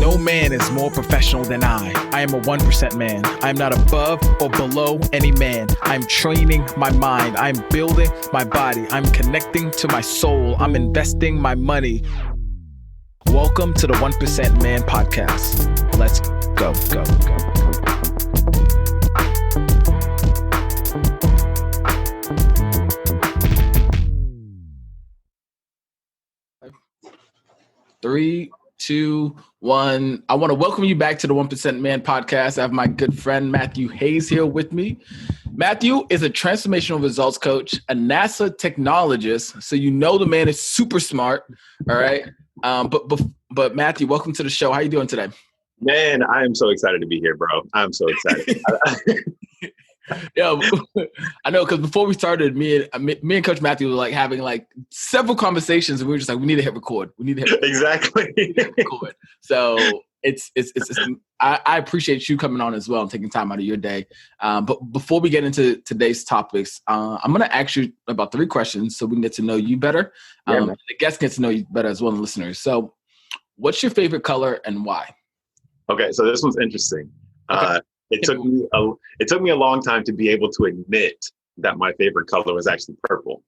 No man is more professional than I. I am a 1% man. I am not above or below any man. I'm training my mind. I'm building my body. I'm connecting to my soul. I'm investing my money. Welcome to the 1% Man Podcast. Let's go. 3, 2, 1. I want to welcome you back to the 1% Man Podcast. I have my good friend Matthew Hayes here with me. Matthew is a transformational results coach, a NASA technologist. So you know the man is super smart. All right. But Matthew, welcome to the show. How you doing today? Man, I am so excited to be here, bro. I'm so excited. Yeah, I know, because before we started, me and Coach Matthew were like having like several conversations, and we were just like, we need to hit record. Exactly. Record. So it's I appreciate you coming on as well and taking time out of your day. But before we get into today's topics, I'm going to ask you about 3 questions so we can get to know you better. The guests get to know you better as well, and listeners. So, what's your favorite color and why? Okay, so this one's interesting. Okay. It took me a long time to be able to admit that my favorite color was actually purple,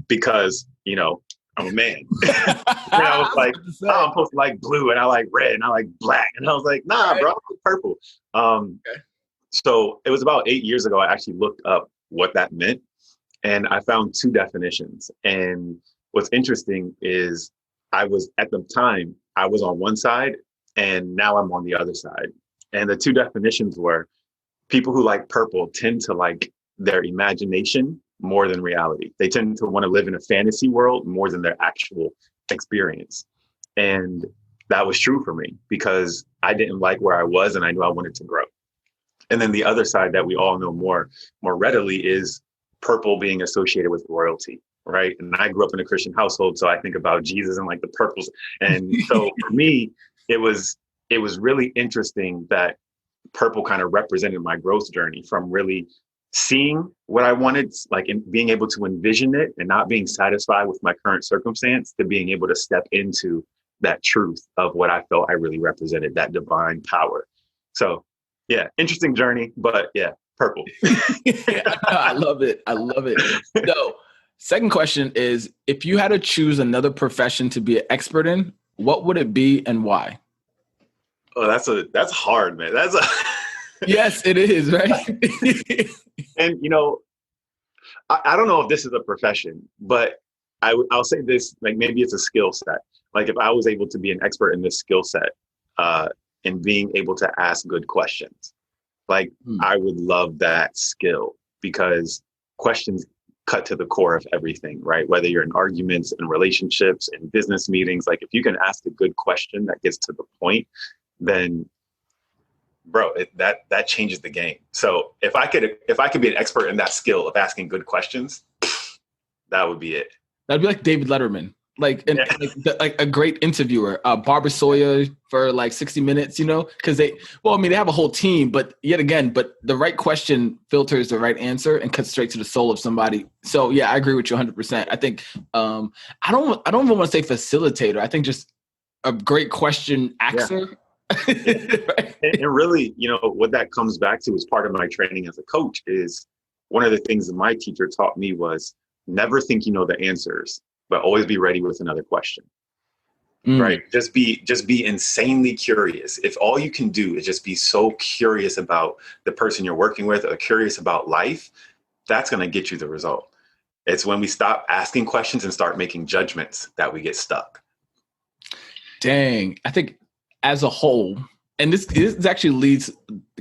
because I'm a man. And I was like, oh, I'm supposed to like blue, and I like red, and I like black, and I was like, nah, bro, I like purple. So it was about 8 years ago. I actually looked up what that meant, and I found 2 definitions. And what's interesting is at the time I was on one side, and now I'm on the other side. And the 2 definitions were people who like purple tend to like their imagination more than reality. They tend to want to live in a fantasy world more than their actual experience. And that was true for me because I didn't like where I was and I knew I wanted to grow. And then the other side that we all know more readily is purple being associated with royalty, right? And I grew up in a Christian household, so I think about Jesus and like the purples. And so for me, it was really interesting that purple kind of represented my growth journey from really seeing what I wanted, like in being able to envision it and not being satisfied with my current circumstance, to being able to step into that truth of what I felt I really represented, that divine power. So yeah, interesting journey, but yeah, purple. I love it. So, second question is, if you had to choose another profession to be an expert in, what would it be and why? Oh, that's hard, man. Yes, it is, right? And I don't know if this is a profession, but I'll say this, like maybe it's a skill set. Like if I was able to be an expert in this skill set, and being able to ask good questions, like I would love that skill, because questions cut to the core of everything, right? Whether you're in arguments and relationships and business meetings, like if you can ask a good question that gets to the point, then bro, that changes the game. So if I could be an expert in that skill of asking good questions, that would be it. That'd be like David Letterman, like a great interviewer, Barbara Sawyer for like 60 Minutes, because they have a whole team, but the right question filters the right answer and cuts straight to the soul of somebody. So yeah, I agree with you 100%. I think I don't even want to say facilitator. I think just a great question axer. Yeah. Right. And really, what that comes back to is part of my training as a coach is one of the things that my teacher taught me was never think you know the answers, but always be ready with another question. Right? Just be insanely curious. If all you can do is just be so curious about the person you're working with or curious about life, that's going to get you the result. It's when we stop asking questions and start making judgments that we get stuck. Dang. I think as a whole, and this actually leads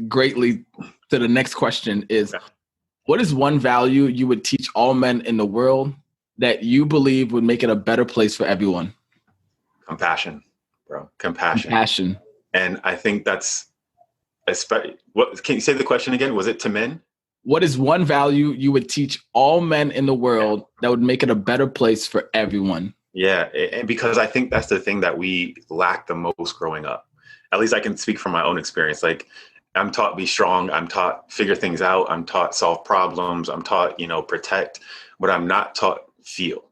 greatly to the next question is, what is one value you would teach all men in the world that you believe would make it a better place for everyone? Compassion, bro. Compassion. And I think that's especially, can you say the question again? Was it to men? What is one value you would teach all men in the world that would make it a better place for everyone? Yeah, and because I think that's the thing that we lack the most growing up. At least I can speak from my own experience. Like I'm taught be strong. I'm taught figure things out. I'm taught solve problems. I'm taught, protect, but I'm not taught feel.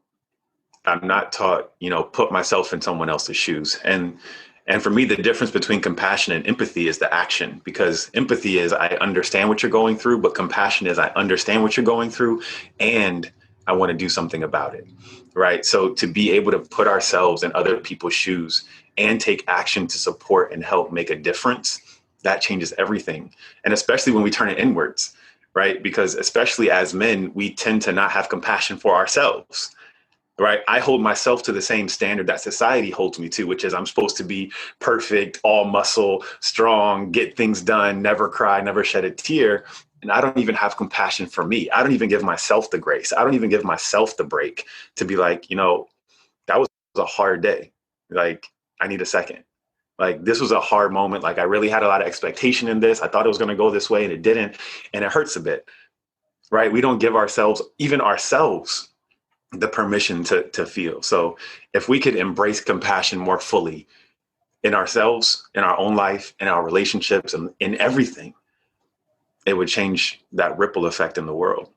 I'm not taught, put myself in someone else's shoes. And And for me, the difference between compassion and empathy is the action, because empathy is I understand what you're going through, but compassion is I understand what you're going through and I want to do something about it. Right. So to be able to put ourselves in other people's shoes and take action to support and help make a difference, that changes everything. And especially when we turn it inwards, right? Because especially as men, we tend to not have compassion for ourselves. Right. I hold myself to the same standard that society holds me to, which is I'm supposed to be perfect, all muscle, strong, get things done, never cry, never shed a tear. And I don't even have compassion for me. I don't even give myself the grace. I don't even give myself the break to be like, that was a hard day. Like, I need a second. Like, this was a hard moment. Like, I really had a lot of expectation in this. I thought it was going to go this way and it didn't. And it hurts a bit. Right. We don't give ourselves, even ourselves, the permission to feel. So if we could embrace compassion more fully in ourselves, in our own life, in our relationships, and in everything, it would change that ripple effect in the world.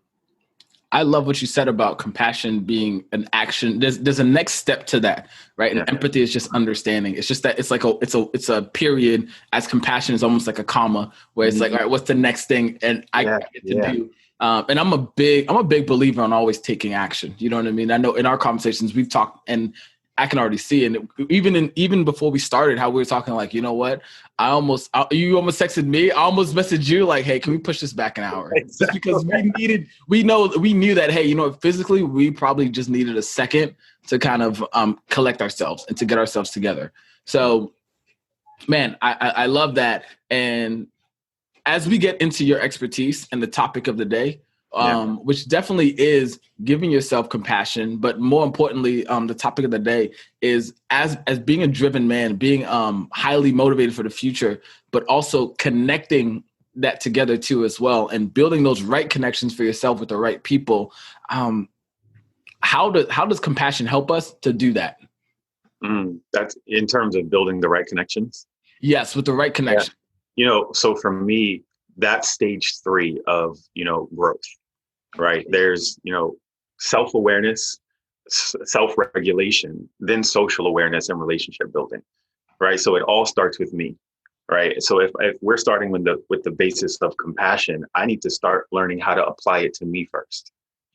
I love what you said about compassion being an action. There's a next step to that, right? And empathy is just understanding. It's just that it's like it's a period, as compassion is almost like a comma, where it's like, all right, what's the next thing? And I get to do. And I'm a big believer on always taking action. You know what I mean? I know in our conversations we've talked, and I can already see, and even before we started, how we were talking, like, you know what? You almost texted me. I almost messaged you like, hey, can we push this back an hour? Exactly. Just because we knew that, hey, physically we probably just needed a second to kind of collect ourselves and to get ourselves together. So, man, I love that. And as we get into your expertise and the topic of the day, which definitely is giving yourself compassion, but more importantly, the topic of the day is as being a driven man, being highly motivated for the future, but also connecting that together too as well, and building those right connections for yourself with the right people. How does compassion help us to do that? That's in terms of building the right connections. Yes, with the right connection. So for me, that's stage 3 of, growth, right? There's, self-awareness, self-regulation, then social awareness and relationship building, right? So it all starts with me, right? So if we're starting with the basis of compassion, I need to start learning how to apply it to me first,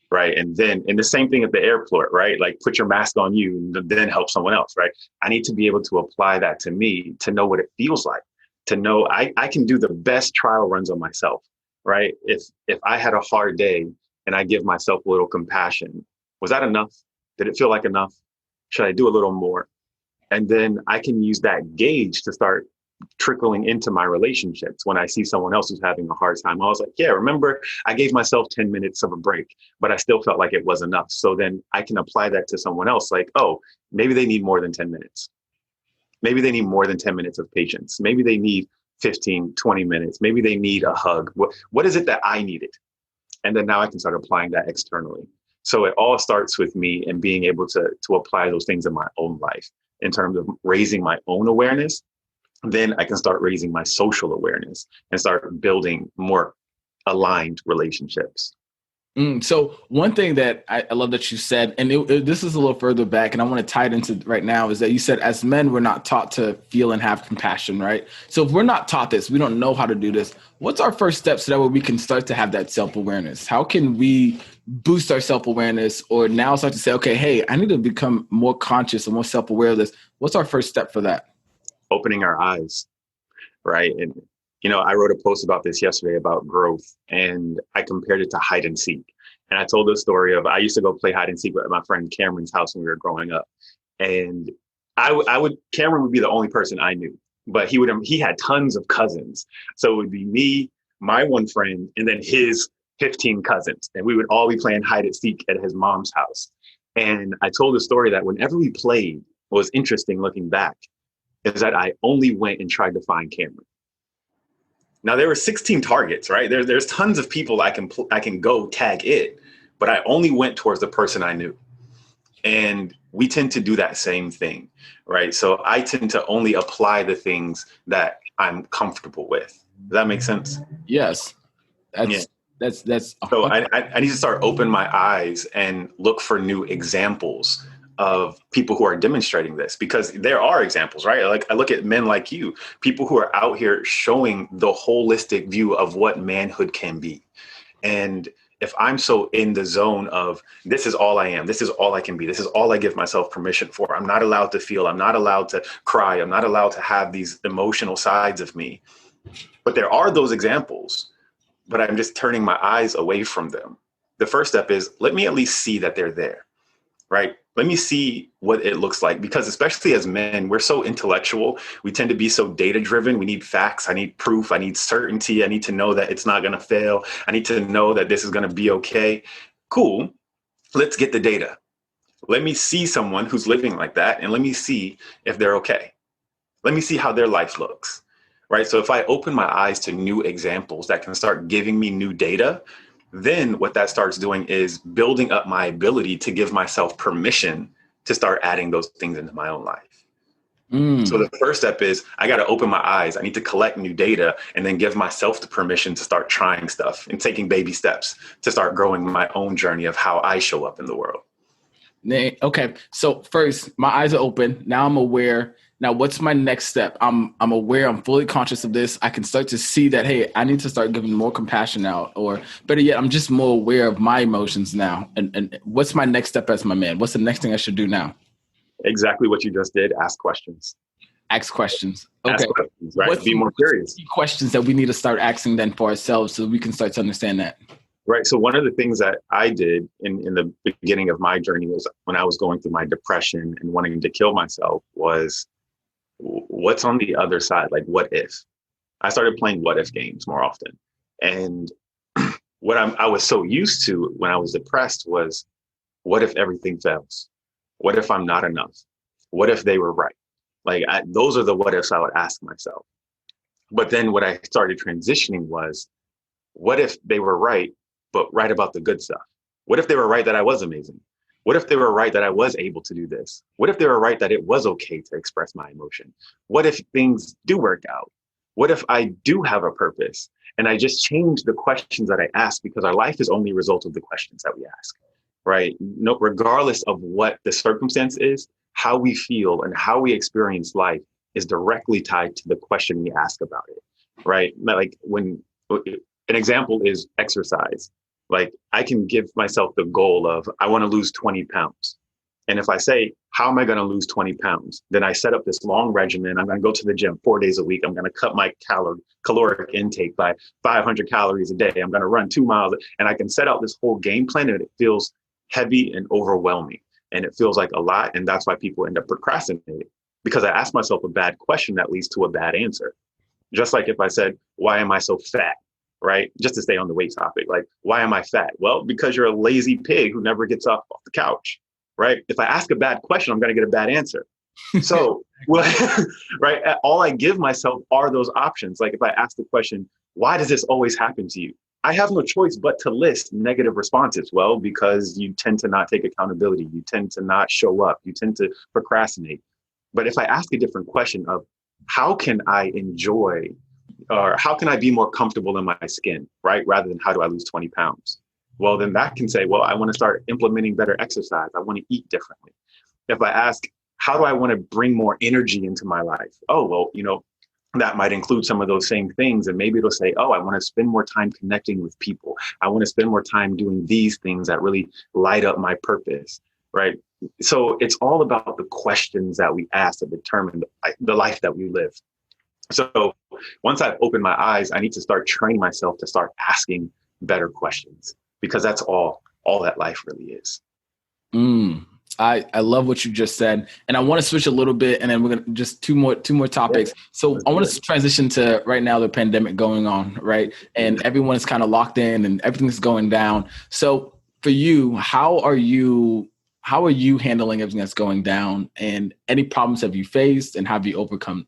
right? And the same thing at the airport, right? Like, put your mask on you, then help someone else, right? I need to be able to apply that to me to know what it feels like, to know I can do the best trial runs on myself, right? If I had a hard day and I give myself a little compassion, was that enough? Did it feel like enough? Should I do a little more? And then I can use that gauge to start trickling into my relationships. When I see someone else who's having a hard time, I was like, yeah, remember, I gave myself 10 minutes of a break, but I still felt like it was enough. So then I can apply that to someone else. Like, oh, maybe they need more than 10 minutes. Maybe they need more than 10 minutes of patience. Maybe they need 15, 20 minutes. Maybe they need a hug. What is it that I needed? And then now I can start applying that externally. So it all starts with me and being able to apply those things in my own life in terms of raising my own awareness. Then I can start raising my social awareness and start building more aligned relationships. So one thing that I love that you said, and this is a little further back, and I want to tie it into right now, is that you said as men, we're not taught to feel and have compassion, right? So if we're not taught this, we don't know how to do this. What's our first step so that way we can start to have that self-awareness? How can we boost our self-awareness, or now start to say, okay, hey, I need to become more conscious and more self-aware of this? What's our first step for that? Opening our eyes, right? And I wrote a post about this yesterday about growth, and I compared it to hide and seek. And I told the story of, I used to go play hide and seek at my friend Cameron's house when we were growing up. And Cameron would be the only person I knew, but he had tons of cousins. So it would be me, my one friend, and then his 15 cousins. And we would all be playing hide and seek at his mom's house. And I told the story that whenever we played, what was interesting looking back is that I only went and tried to find Cameron. Now there were 16 targets, right? There's tons of people I can go tag it, but I only went towards the person I knew. And we tend to do that same thing, right? So I tend to only apply the things that I'm comfortable with. Does that make sense? Yes. That's so I need to start open my eyes and look for new examples of people who are demonstrating this, because there are examples, right? Like I look at men like you, people who are out here showing the holistic view of what manhood can be. And if I'm so in the zone of this is all I am, this is all I can be, this is all I give myself permission for, I'm not allowed to feel, I'm not allowed to cry, I'm not allowed to have these emotional sides of me. But there are those examples, but I'm just turning my eyes away from them. The first step is let me at least see that they're there, right? Let me see what it looks like, because especially as men, we're so intellectual. We tend to be so data driven. We need facts. I need proof. I need certainty. I need to know that it's not going to fail. I need to know that this is going to be okay. Cool. Let's get the data. Let me see someone who's living like that, and let me see if they're okay. Let me see how their life looks, right? So if I open my eyes to new examples that can start giving me new data, then what that starts doing is building up my ability to give myself permission to start adding those things into my own life. So the first step is I got to open my eyes. I need to collect new data and then give myself the permission to start trying stuff and taking baby steps to start growing my own journey of how I show up in the world. Okay. So first, my eyes are open. Now I'm aware. Now, what's my next step? I'm aware. I'm fully conscious of this. I can start to see that, hey, I need to start giving more compassion out, or better yet, I'm just more aware of my emotions now. And what's my next step as my man? What's the next thing I should do now? Exactly what you just did. Ask questions. Ask questions. Okay. Ask questions, right? Be more curious. Questions that we need to start asking then for ourselves so we can start to understand that. Right. So one of the things that I did in the beginning of my journey was when I was going through my depression and wanting to kill myself was, what's on the other side? Like, what if? I started playing what if games more often. And what I was so used to when I was depressed was, what if everything fails? What if I'm not enough? What if they were right? Like, those are the what ifs I would ask myself. But then what I started transitioning was, what if they were right, but right about the good stuff? What if they were right that I was amazing? What if they were right that I was able to do this? What if they were right that it was okay to express my emotion? What if things do work out? What if I do have a purpose? And I just change the questions that I ask, because our life is only a result of the questions that we ask, right? No, regardless of what the circumstance is, how we feel and how we experience life is directly tied to the question we ask about it, right? Like when an example is exercise. Like I can give myself the goal of, I want to lose 20 pounds. And if I say, how am I going to lose 20 pounds? Then I set up this long regimen. I'm going to go to the gym 4 days a week. I'm going to cut my caloric intake by 500 calories a day. I'm going to run 2 miles. And I can set out this whole game plan, and it feels heavy and overwhelming. And it feels like a lot. And that's why people end up procrastinating, because I ask myself a bad question that leads to a bad answer. Just like if I said, why am I so fat? Right? Just to stay on the weight topic. Like, why am I fat? Well, because you're a lazy pig who never gets off the couch. Right? If I ask a bad question, I'm going to get a bad answer. So, right? All I give myself are those options. Like if I ask the question, why does this always happen to you? I have no choice but to list negative responses. Well, because you tend to not take accountability. You tend to not show up. You tend to procrastinate. But if I ask a different question of, how can I enjoy, or how can I be more comfortable in my skin, right? Rather than how do I lose 20 pounds? Well, then that can say, well, I want to start implementing better exercise. I want to eat differently. If I ask, how do I want to bring more energy into my life? Oh, well, that might include some of those same things. And maybe it'll say, oh, I want to spend more time connecting with people. I want to spend more time doing these things that really light up my purpose, right? So it's all about the questions that we ask that determine the life that we live. So once I've opened my eyes, I need to start training myself to start asking better questions, because that's all that life really is. I love what you just said, and I want to switch a little bit, and then we're gonna just two more topics. Yeah, so I want to transition to right now, the pandemic going on, right? And everyone is kind of locked in, and everything's going down. So for you, how are you handling everything that's going down, and any problems have you faced, and have you overcome?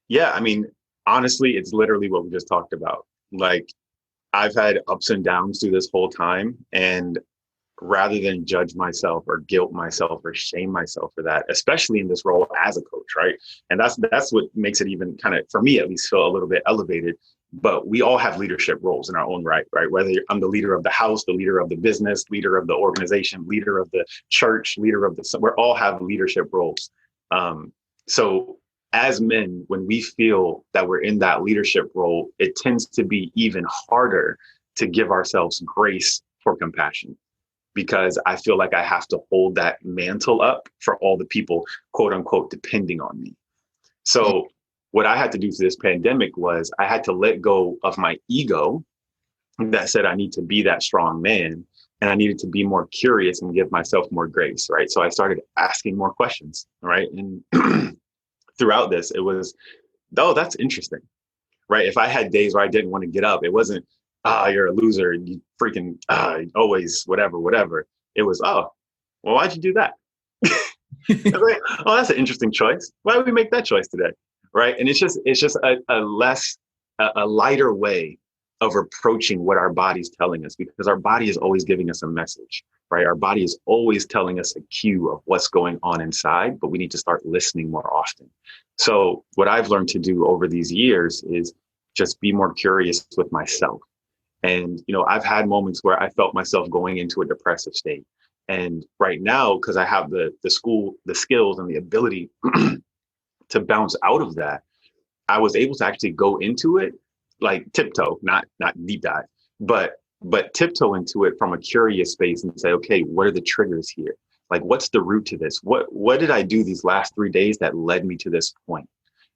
Yeah, I mean, honestly, it's literally what we just talked about. Like, I've had ups and downs through this whole time, and rather than judge myself or guilt myself or shame myself for that, especially in this role as a coach, right? And that's what makes it even kind of, for me at least, feel a little bit elevated, but we all have leadership roles in our own right? Whether I'm the leader of the house, the leader of the business, leader of the organization, leader of the church, leader of we all have leadership roles. So as men, when we feel that we're in that leadership role, it tends to be even harder to give ourselves grace for compassion, because I feel like I have to hold that mantle up for all the people, quote unquote, depending on me. So what I had to do through this pandemic was I had to let go of my ego that said I need to be that strong man, and I needed to be more curious and give myself more grace, right? So I started asking more questions, right? And throughout this, it was, oh, that's interesting, right? If I had days where I didn't want to get up, it wasn't, you're a loser, you freaking always whatever. It was, oh, well, why'd you do that? Like, oh, that's an interesting choice. Why would we make that choice today? Right. And it's just a lighter way of approaching what our body's telling us, because our body is always giving us a message, right? Our body is always telling us a cue of what's going on inside, but we need to start listening more often. So what I've learned to do over these years is just be more curious with myself. And, I've had moments where I felt myself going into a depressive state. And right now, because I have the skills and the ability to bounce out of that, I was able to actually go into it like tiptoe, not deep dive, but tiptoe into it from a curious space and say, okay, what are the triggers here? Like, what's the root to this? What did I do these last 3 days that led me to this point?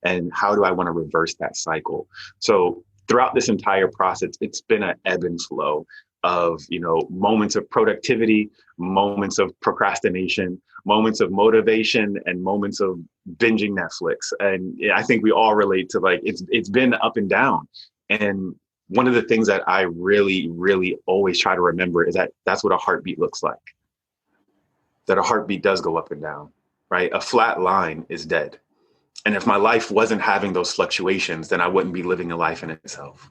And how do I want to reverse that cycle? So throughout this entire process, it's been an ebb and flow of, moments of productivity, moments of procrastination, moments of motivation, and moments of binging Netflix. And I think we all relate to, like, it's been up and down. And one of the things that I really, really always try to remember is that that's what a heartbeat looks like. That a heartbeat does go up and down, right? A flat line is dead. And if my life wasn't having those fluctuations, then I wouldn't be living a life in itself.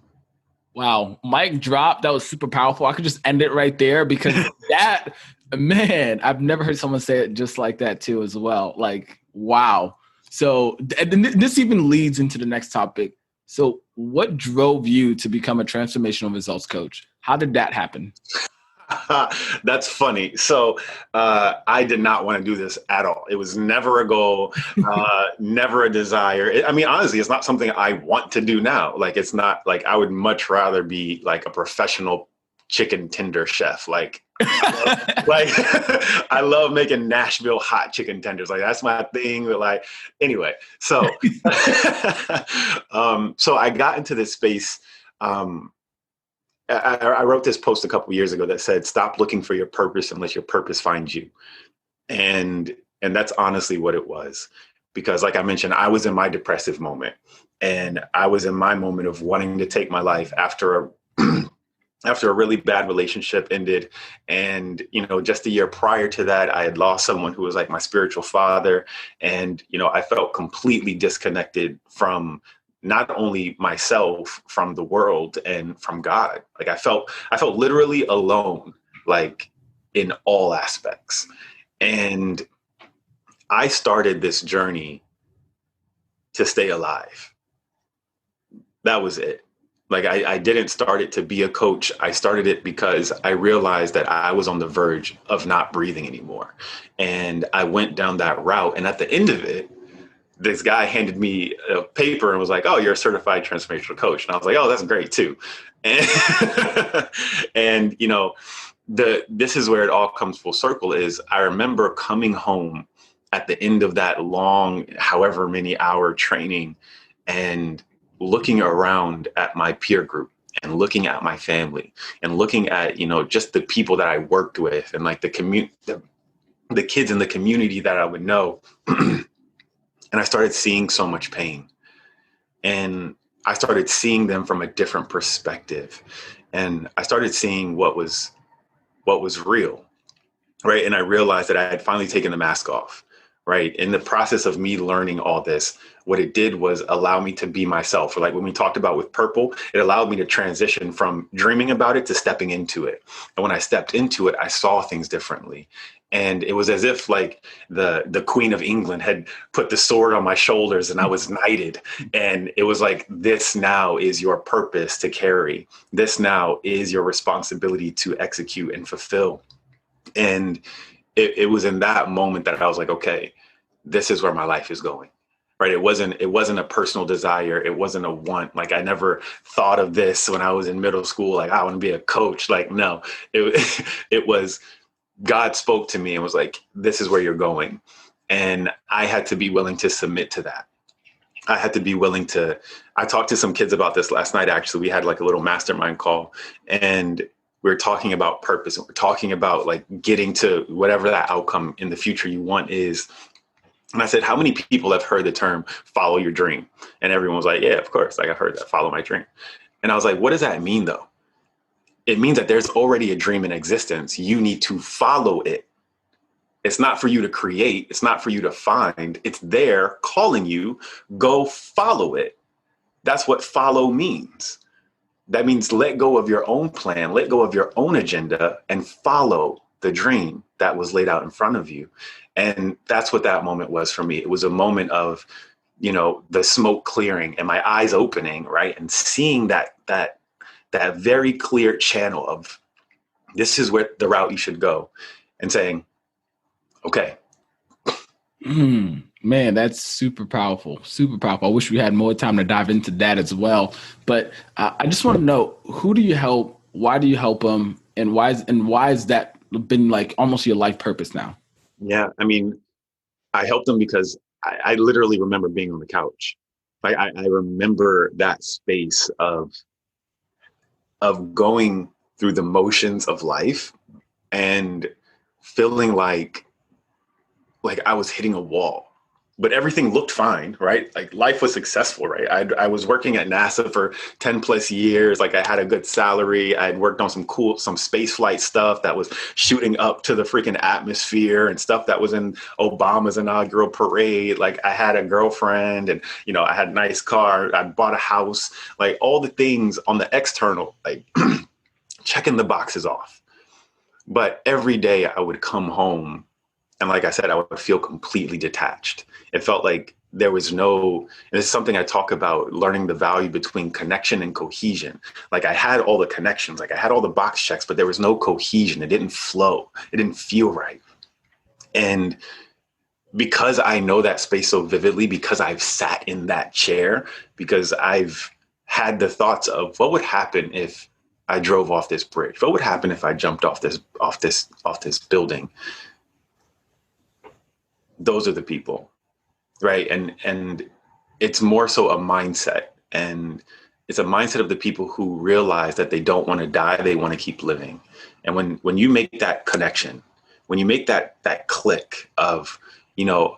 Wow. Mic drop. That was super powerful. I could just end it right there, because that, man, I've never heard someone say it just like that too as well. Like, wow. So this even leads into the next topic. So what drove you to become a transformational results coach? How did that happen? That's funny. So I did not want to do this at all. It was never a goal, never a desire. Honestly, it's not something I want to do now. Like, it's not like I would much rather be like a professional chicken tender chef. Like, I love making Nashville hot chicken tenders. Like, that's my thing. But like, anyway, so so I got into this space. I wrote this post a couple of years ago that said, stop looking for your purpose unless your purpose finds you. And that's honestly what it was. Because like I mentioned, I was in my depressive moment, and I was in my moment of wanting to take my life after a really bad relationship ended. And, just a year prior to that, I had lost someone who was like my spiritual father. And, I felt completely disconnected from not only myself, from the world and from God. Like, I felt literally alone, like, in all aspects. And I started this journey to stay alive. That was it. Like, I didn't start it to be a coach. I started it because I realized that I was on the verge of not breathing anymore. And I went down that route. And at the end of it, this guy handed me a paper and was like, oh, you're a certified transformational coach. And I was like, oh, that's great too. And, this is where it all comes full circle. Is I remember coming home at the end of that long, however many hour training, and looking around at my peer group and looking at my family and looking at, just the people that I worked with, and like the kids in the community that I would know. And I started seeing so much pain, and I started seeing them from a different perspective. And I started seeing what was real. Right. And I realized that I had finally taken the mask off. Right. In the process of me learning all this, what it did was allow me to be myself. Or like when we talked about with Purple, it allowed me to transition from dreaming about it to stepping into it. And when I stepped into it, I saw things differently. And it was as if like the Queen of England had put the sword on my shoulders and I was knighted. And it was like, this now is your purpose to carry. This now is your responsibility to execute and fulfill. And it was in that moment that I was like, okay, this is where my life is going. Right. It wasn't a personal desire. It wasn't a want. Like, I never thought of this when I was in middle school. Like, I want to be a coach. Like, no, it, it was, God spoke to me and was like, this is where you're going. And I had to be willing to submit to that. I had to be willing to, I talked to some kids about this last night. Actually, we had like a little mastermind call, and we are talking about purpose, and we're talking about like getting to whatever that outcome in the future you want is. And I said, how many people have heard the term follow your dream? And everyone was like, yeah, of course. Like, I've heard that, follow my dream. And I was like, what does that mean though? It means that there's already a dream in existence. You need to follow it. It's not for you to create. It's not for you to find. It's there calling you. Go follow it. That's what follow means. That means let go of your own plan, let go of your own agenda, and follow the dream that was laid out in front of you. And that's what that moment was for me. It was a moment of, the smoke clearing and my eyes opening, right? And seeing that very clear channel of, this is where the route you should go, and saying, okay. Man, that's super powerful. Super powerful. I wish we had more time to dive into that as well. But I just want to know, who do you help? Why do you help them? And why is that been like almost your life purpose now? Yeah. I mean, I help them because I literally remember being on the couch. Like, I remember that space of going through the motions of life and feeling like I was hitting a wall, but everything looked fine, right? Like, life was successful, right? I was working at NASA for 10 plus years. Like, I had a good salary. I had worked on some space flight stuff that was shooting up to the freaking atmosphere, and stuff that was in Obama's inaugural parade. Like, I had a girlfriend, and, I had a nice car. I bought a house, like all the things on the external, like checking the boxes off. But every day I would come home, and like I said, I would feel completely detached. It felt like there was no, and this is something I talk about, learning the value between connection and cohesion. Like, I had all the connections, like I had all the box checks, but there was no cohesion. It didn't flow. It didn't feel right. And because I know that space so vividly, because I've sat in that chair, because I've had the thoughts of, what would happen if I drove off this bridge? What would happen if I jumped off this building? Those are the people, right? And it's more so a mindset, and it's a mindset of the people who realize that they don't want to die, they want to keep living. And when you make that connection, when you make that click of,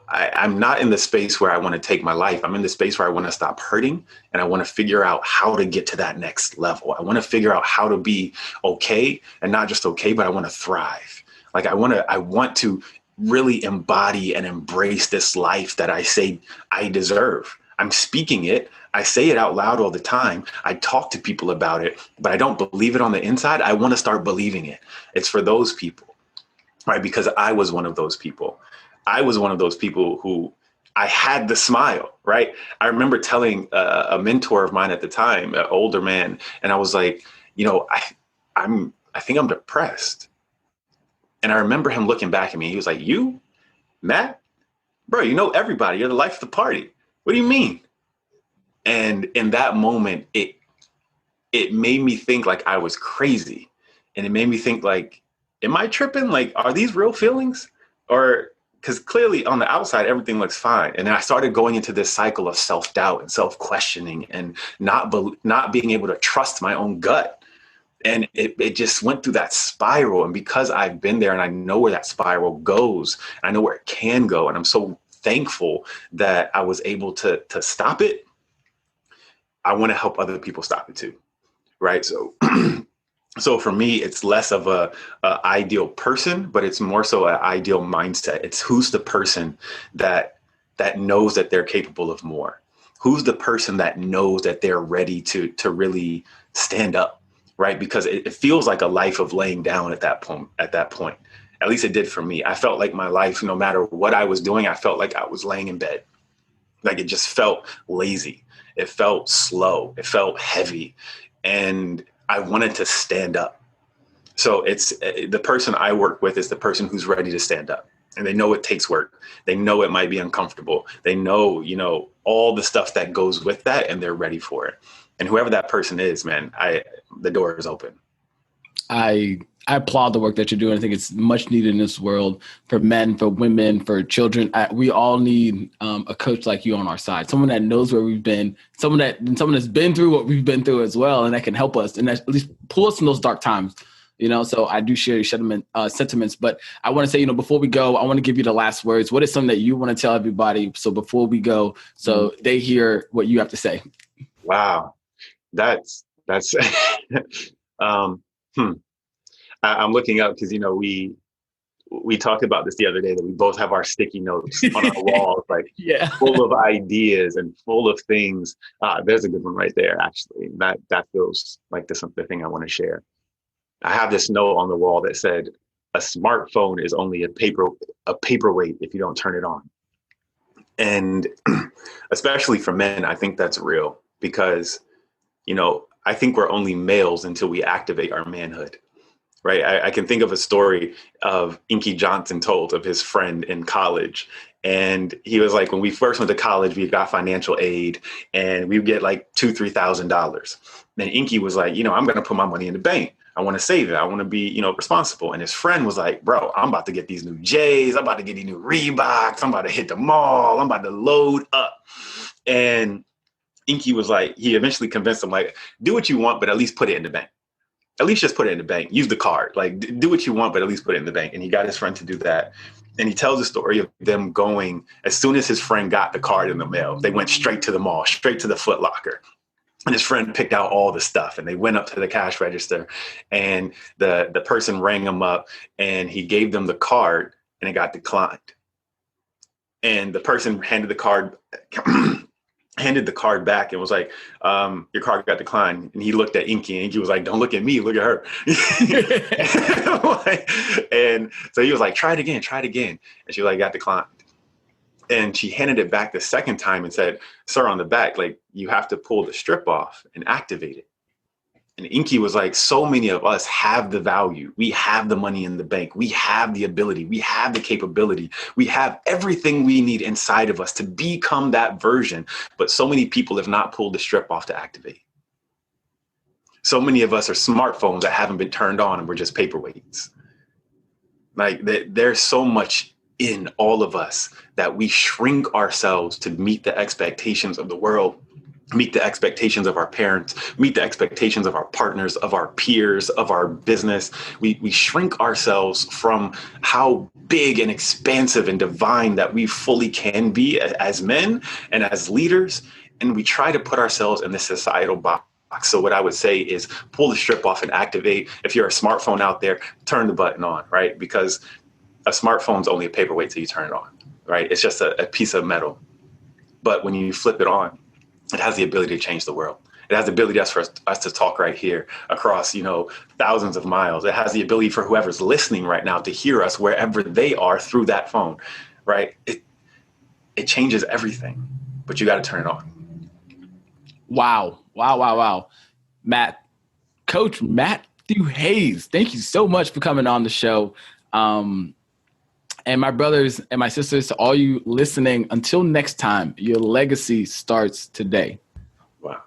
I'm not in the space where I want to take my life. I'm in the space where I want to stop hurting, and I want to figure out how to get to that next level. I want to figure out how to be okay, and not just okay, but I want to thrive. Like, I want to really embody and embrace this life that I say I deserve. I'm speaking it. I say it out loud all the time. I talk to people about it, but I don't believe it on the inside. I want to start believing it. It's for those people, right? Because I was one of those people. I was one of those people who, I had the smile, right? I remember telling a mentor of mine at the time, an older man, and I was like, I think I'm depressed. And I remember him looking back at me. He was like, you, Matt, bro, you know everybody. You're the life of the party. What do you mean? And in that moment, it made me think like I was crazy. And it made me think like, am I tripping? Like, are these real feelings? Or, because clearly on the outside, everything looks fine. And then I started going into this cycle of self-doubt and self-questioning, and not being able to trust my own gut. And it just went through that spiral. And because I've been there and I know where that spiral goes, I know where it can go, and I'm so thankful that I was able to stop it, I want to help other people stop it too. Right. So so for me, it's less of a ideal person, but it's more so an ideal mindset. It's who's the person that knows that they're capable of more? Who's the person that knows that they're ready to really stand up? Right. Because it feels like a life of laying down at that point. At least it did for me. I felt like my life, no matter what I was doing, I felt like I was laying in bed. Like it just felt lazy. It felt slow. It felt heavy. And I wanted to stand up. So it's the person I work with is the person who's ready to stand up. And they know it takes work. They know it might be uncomfortable. They know, all the stuff that goes with that, and they're ready for it. And whoever that person is, man, the door is open. I applaud the work that you're doing. I think it's much needed in this world for men, for women, for children. We all need a coach like you on our side, someone that knows where we've been, someone that's been through what we've been through as well, and that can help us and at least pull us in those dark times. So I do share your sentiments, but I want to say, before we go, I want to give you the last words. What is something that you want to tell everybody? So before we go, so they hear what you have to say. Wow. That's I'm looking up because, we talked about this the other day, that we both have our sticky notes on our walls, like full of ideas and full of things. There's a good one right there, actually. That feels like the thing I want to share. I have this note on the wall that said, a smartphone is only a paperweight if you don't turn it on. And especially for men, I think that's real because, I think we're only males until we activate our manhood. Right. I can think of a story of Inky Johnson told of his friend in college. And he was like, when we first went to college, we got financial aid and we would get like $2,000, $3,000. Then Inky was like, I'm going to put my money in the bank. I want to save it. I want to be, responsible. And his friend was like, bro, I'm about to get these new J's. I'm about to get these new Reeboks. I'm about to hit the mall. I'm about to load up. And Inky was like, he eventually convinced him, like, do what you want, but at least put it in the bank. At least just put it in the bank. Use the card. Like, do what you want, but at least put it in the bank. And he got his friend to do that. And he tells the story of them going, as soon as his friend got the card in the mail, they went straight to the mall, straight to the Foot Locker. And his friend picked out all the stuff and they went up to the cash register and the person rang him up and he gave them the card and it got declined. And the person handed the card back and was like, your card got declined. And he looked at Inky and Inky was like, don't look at me, look at her. And so he was like, try it again. And she was like, got declined. And she handed it back the second time and said, sir, on the back, like you have to pull the strip off and activate it. And Inky was like, so many of us have the value. We have the money in the bank. We have the ability. We have the capability. We have everything we need inside of us to become that version. But so many people have not pulled the strip off to activate. So many of us are smartphones that haven't been turned on and we're just paperweights. Like there's so much in all of us that we shrink ourselves to meet the expectations of the world, meet the expectations of our parents, meet the expectations of our partners, of our peers, of our business. We shrink ourselves from how big and expansive and divine that we fully can be as men and as leaders. And we try to put ourselves in the societal box. So what I would say is pull the strip off and activate. If you're a smartphone out there, turn the button on, right? Because a smartphone is only a paperweight till you turn it on, right? It's just a piece of metal. But when you flip it on, it has the ability to change the world. It has the ability for us to talk right here across, thousands of miles. It has the ability for whoever's listening right now to hear us wherever they are through that phone, right? It changes everything, but you got to turn it on. Wow. Matt, Coach Matthew Hayes, thank you so much for coming on the show. And my brothers and my sisters, to all you listening, until next time, your legacy starts today. Wow.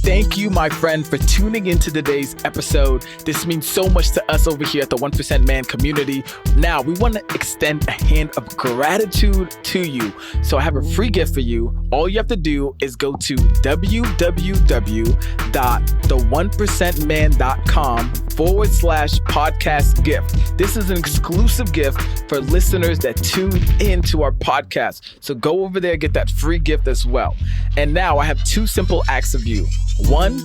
Thank you, my friend, for tuning into today's episode. This means so much to us over here at the 1% Man community. Now, we want to extend a hand of gratitude to you. So I have a free gift for you. All you have to do is go to www.the1percentman.com /podcast gift. This is an exclusive gift for listeners that tune into our podcast. So go over there, get that free gift as well. And now I have 2 simple acts of you. 1,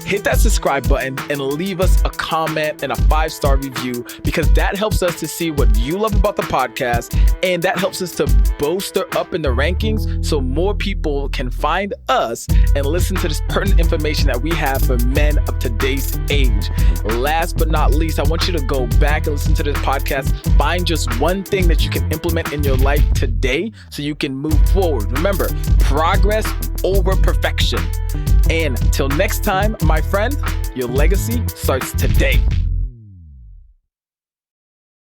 hit that subscribe button and leave us a comment and a 5-star review, because that helps us to see what you love about the podcast, and that helps us to bolster up in the rankings so more people can find us and listen to this pertinent information that we have for men of today's age. Last but not least, I want you to go back and listen to this podcast. Find just one thing that you can implement in your life today so you can move forward. Remember, progress over perfection. And till next time, my friend, your legacy starts today.